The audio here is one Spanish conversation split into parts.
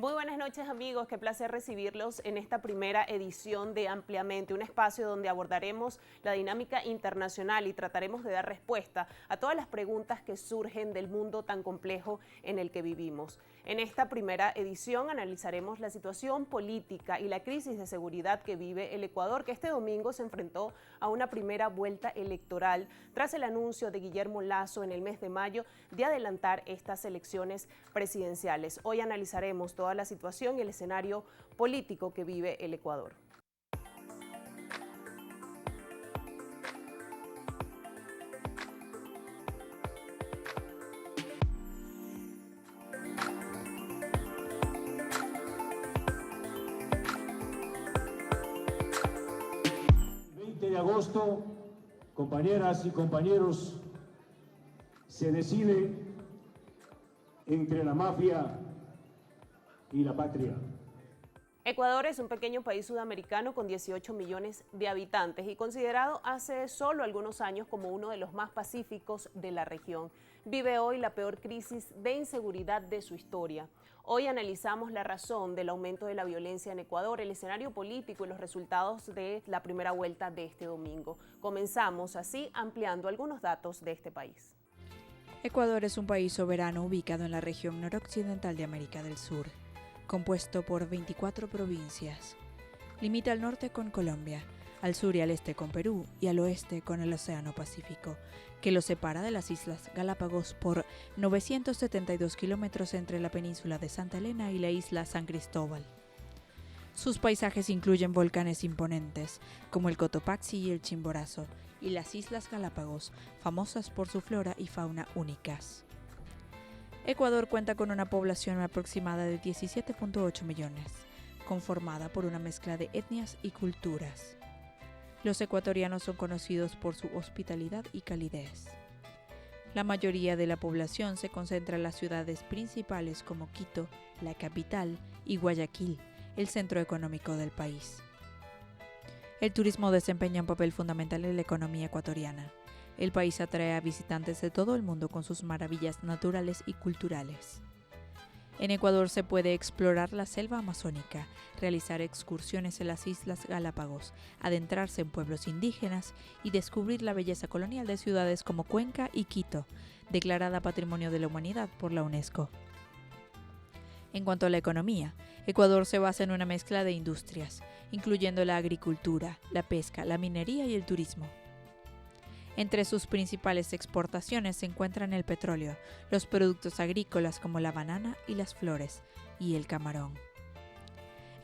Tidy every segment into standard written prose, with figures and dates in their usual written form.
Muy buenas noches amigos, qué placer recibirlos en esta primera edición de Ampliamente, un espacio donde abordaremos la dinámica internacional y trataremos de dar respuesta a todas las preguntas que surgen del mundo tan complejo en el que vivimos. En esta primera edición analizaremos la situación política y la crisis de seguridad que vive el Ecuador, que este domingo se enfrentó a una primera vuelta electoral tras el anuncio de Guillermo Lasso en el mes de mayo de adelantar estas elecciones presidenciales. Hoy analizaremos toda la situación y el escenario político que vive el Ecuador. El 20 de agosto, compañeras y compañeros, se decide entre la mafia y la patria. Ecuador es un pequeño país sudamericano con 18 millones de habitantes y considerado hace solo algunos años como uno de los más pacíficos de la región. Vive hoy la peor crisis de inseguridad de su historia. Hoy analizamos la razón del aumento de la violencia en Ecuador, el escenario político y los resultados de la primera vuelta de este domingo. Comenzamos así ampliando algunos datos de este país. Ecuador es un país soberano ubicado en la región noroccidental de América del Sur, compuesto por 24 provincias. Limita al norte con Colombia, al sur y al este con Perú y al oeste con el Océano Pacífico, que lo separa de las Islas Galápagos por 972 kilómetros entre la península de Santa Elena y la isla San Cristóbal. Sus paisajes incluyen volcanes imponentes, como el Cotopaxi y el Chimborazo, y las Islas Galápagos, famosas por su flora y fauna únicas. Ecuador cuenta con una población aproximada de 17.8 millones, conformada por una mezcla de etnias y culturas. Los ecuatorianos son conocidos por su hospitalidad y calidez. La mayoría de la población se concentra en las ciudades principales como Quito, la capital, y Guayaquil, el centro económico del país. El turismo desempeña un papel fundamental en la economía ecuatoriana. El país atrae a visitantes de todo el mundo con sus maravillas naturales y culturales. En Ecuador se puede explorar la selva amazónica, realizar excursiones en las Islas Galápagos, adentrarse en pueblos indígenas y descubrir la belleza colonial de ciudades como Cuenca y Quito, declarada Patrimonio de la Humanidad por la UNESCO. En cuanto a la economía, Ecuador se basa en una mezcla de industrias, incluyendo la agricultura, la pesca, la minería y el turismo. Entre sus principales exportaciones se encuentran el petróleo, los productos agrícolas como la banana y las flores, y el camarón.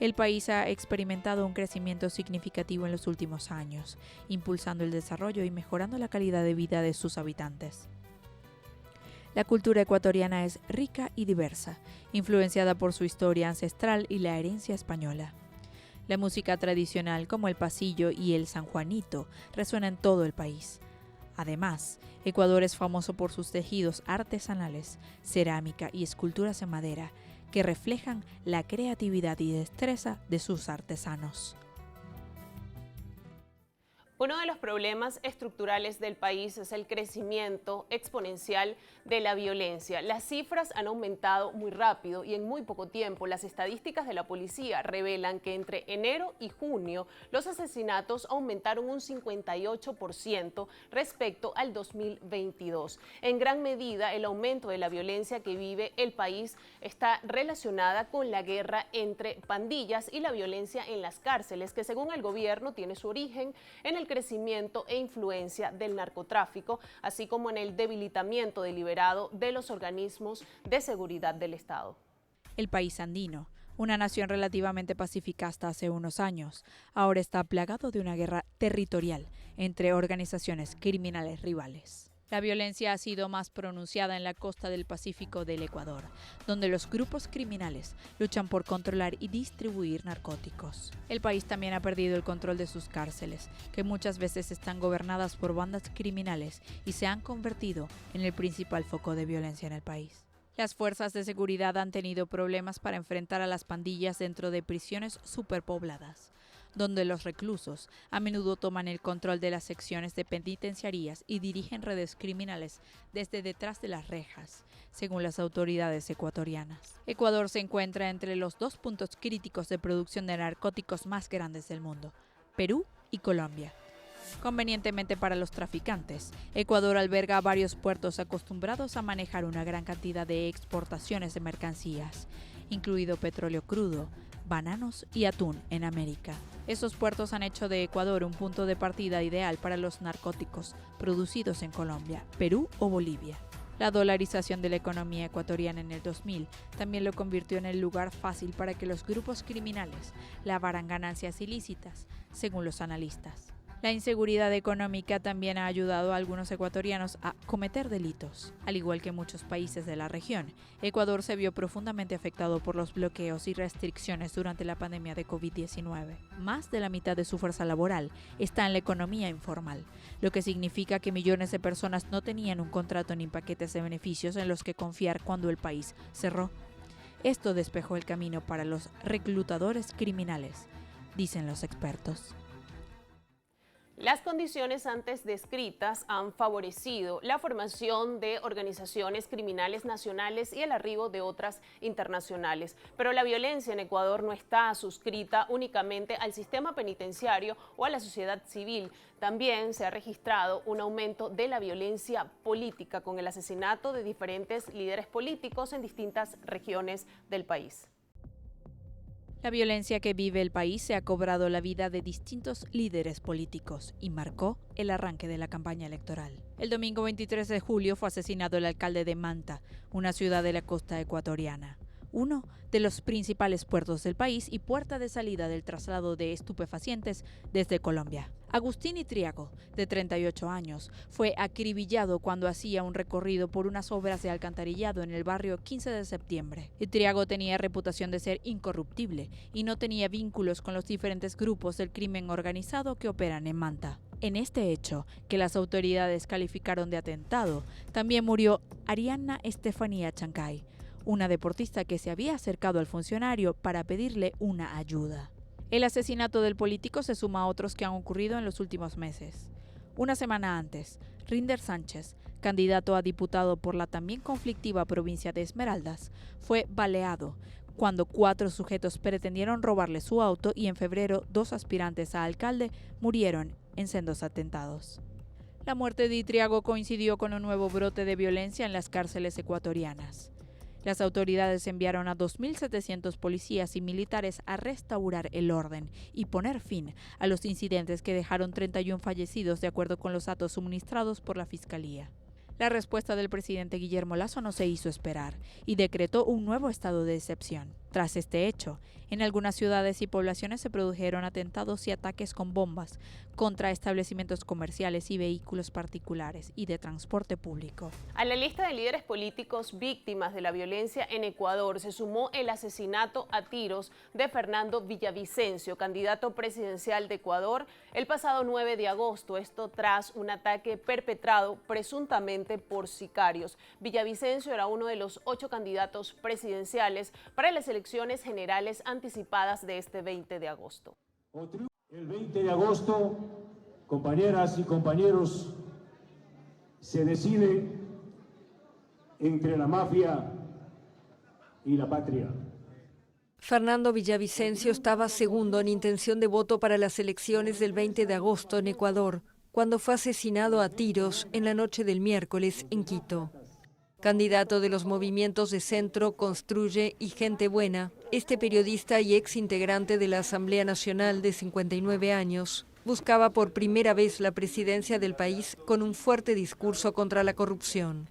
El país ha experimentado un crecimiento significativo en los últimos años, impulsando el desarrollo y mejorando la calidad de vida de sus habitantes. La cultura ecuatoriana es rica y diversa, influenciada por su historia ancestral y la herencia española. La música tradicional como el pasillo y el sanjuanito resuena en todo el país. Además, Ecuador es famoso por sus tejidos artesanales, cerámica y esculturas en madera, que reflejan la creatividad y destreza de sus artesanos. Uno de los problemas estructurales del país es el crecimiento exponencial de la violencia. Las cifras han aumentado muy rápido y en muy poco tiempo. Las estadísticas de la policía revelan que entre enero y junio los asesinatos aumentaron un 58% respecto al 2022. En gran medida, el aumento de la violencia que vive el país está relacionada con la guerra entre pandillas y la violencia en las cárceles, que según el gobierno tiene su origen en el crecimiento e influencia del narcotráfico, así como en el debilitamiento deliberado de los organismos de seguridad del Estado. El país andino, una nación relativamente pacífica hasta hace unos años, ahora está plagado de una guerra territorial entre organizaciones criminales rivales. La violencia ha sido más pronunciada en la costa del Pacífico del Ecuador, donde los grupos criminales luchan por controlar y distribuir narcóticos. El país también ha perdido el control de sus cárceles, que muchas veces están gobernadas por bandas criminales y se han convertido en el principal foco de violencia en el país. Las fuerzas de seguridad han tenido problemas para enfrentar a las pandillas dentro de prisiones superpobladas, donde los reclusos a menudo toman el control de las secciones de penitenciarías y dirigen redes criminales desde detrás de las rejas, según las autoridades ecuatorianas. Ecuador se encuentra entre los 2 puntos críticos de producción de narcóticos más grandes del mundo, Perú y Colombia. Convenientemente para los traficantes, Ecuador alberga varios puertos acostumbrados a manejar una gran cantidad de exportaciones de mercancías, incluido petróleo crudo, bananos y atún en América. Esos puertos han hecho de Ecuador un punto de partida ideal para los narcóticos producidos en Colombia, Perú o Bolivia. La dolarización de la economía ecuatoriana en el 2000 también lo convirtió en el lugar fácil para que los grupos criminales lavaran ganancias ilícitas, según los analistas. La inseguridad económica también ha ayudado a algunos ecuatorianos a cometer delitos. Al igual que muchos países de la región, Ecuador se vio profundamente afectado por los bloqueos y restricciones durante la pandemia de COVID-19. Más de la mitad de su fuerza laboral está en la economía informal, lo que significa que millones de personas no tenían un contrato ni paquetes de beneficios en los que confiar cuando el país cerró. Esto despejó el camino para los reclutadores criminales, dicen los expertos. Las condiciones antes descritas han favorecido la formación de organizaciones criminales nacionales y el arribo de otras internacionales. Pero la violencia en Ecuador no está adscrita únicamente al sistema penitenciario o a la sociedad civil. También se ha registrado un aumento de la violencia política con el asesinato de diferentes líderes políticos en distintas regiones del país. La violencia que vive el país se ha cobrado la vida de distintos líderes políticos y marcó el arranque de la campaña electoral. El domingo 23 de julio fue asesinado el alcalde de Manta, una ciudad de la costa ecuatoriana, uno de los principales puertos del país y puerta de salida del traslado de estupefacientes desde Colombia. Agustín Itriago, de 38 años, fue acribillado cuando hacía un recorrido por unas obras de alcantarillado en el barrio 15 de septiembre. Itriago tenía reputación de ser incorruptible y no tenía vínculos con los diferentes grupos del crimen organizado que operan en Manta. En este hecho, que las autoridades calificaron de atentado, también murió Arianna Estefanía Chancay, una deportista que se había acercado al funcionario para pedirle una ayuda. El asesinato del político se suma a otros que han ocurrido en los últimos meses. Una semana antes, Rinder Sánchez, candidato a diputado por la también conflictiva provincia de Esmeraldas, fue baleado cuando 4 sujetos pretendieron robarle su auto y en febrero 2 aspirantes a alcalde murieron en sendos atentados. La muerte de Itriago coincidió con un nuevo brote de violencia en las cárceles ecuatorianas. Las autoridades enviaron a 2.700 policías y militares a restaurar el orden y poner fin a los incidentes que dejaron 31 fallecidos, de acuerdo con los datos suministrados por la Fiscalía. La respuesta del presidente Guillermo Lasso no se hizo esperar y decretó un nuevo estado de excepción. Tras este hecho, en algunas ciudades y poblaciones se produjeron atentados y ataques con bombas contra establecimientos comerciales y vehículos particulares y de transporte público. A la lista de líderes políticos víctimas de la violencia en Ecuador se sumó el asesinato a tiros de Fernando Villavicencio, candidato presidencial de Ecuador, el pasado 9 de agosto, esto tras un ataque perpetrado presuntamente por sicarios. Villavicencio era uno de los 8 candidatos presidenciales para las elecciones generales anticipadas de este 20 de agosto. El 20 de agosto, compañeras y compañeros, se decide entre la mafia y la patria. Fernando Villavicencio estaba segundo en intención de voto para las elecciones del 20 de agosto en Ecuador, cuando fue asesinado a tiros en la noche del miércoles en Quito. Candidato de los movimientos de Centro, Construye y Gente Buena, este periodista y ex integrante de la Asamblea Nacional de 59 años buscaba por primera vez la presidencia del país con un fuerte discurso contra la corrupción.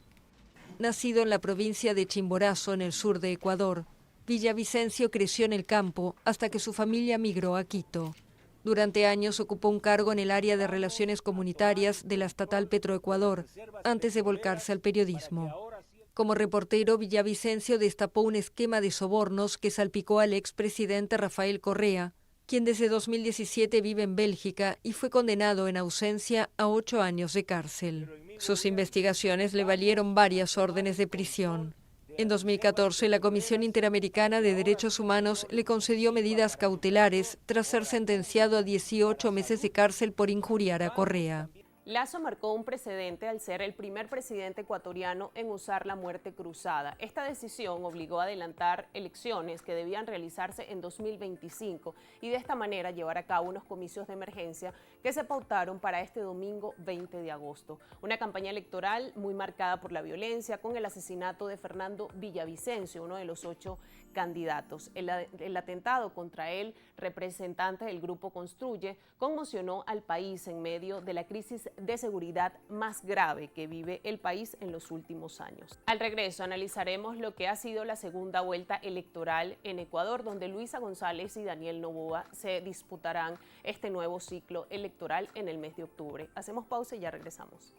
Nacido en la provincia de Chimborazo, en el sur de Ecuador, Villavicencio creció en el campo hasta que su familia migró a Quito. Durante años ocupó un cargo en el área de relaciones comunitarias de la estatal Petroecuador, antes de volcarse al periodismo. Como reportero, Villavicencio destapó un esquema de sobornos que salpicó al expresidente Rafael Correa, quien desde 2017 vive en Bélgica y fue condenado en ausencia a 8 años de cárcel. Sus investigaciones le valieron varias órdenes de prisión. En 2014, la Comisión Interamericana de Derechos Humanos le concedió medidas cautelares tras ser sentenciado a 18 meses de cárcel por injuriar a Correa. Lasso marcó un precedente al ser el primer presidente ecuatoriano en usar la muerte cruzada. Esta decisión obligó a adelantar elecciones que debían realizarse en 2025 y de esta manera llevar a cabo unos comicios de emergencia que se pautaron para este domingo 20 de agosto. Una campaña electoral muy marcada por la violencia con el asesinato de Fernando Villavicencio, uno de los 8 candidatos. El atentado contra él, representante del Grupo Construye, conmocionó al país en medio de la crisis de seguridad más grave que vive el país en los últimos años. Al regreso analizaremos lo que ha sido la segunda vuelta electoral en Ecuador, donde Luisa González y Daniel Noboa se disputarán este nuevo ciclo electoral en el mes de octubre. Hacemos pausa y ya regresamos.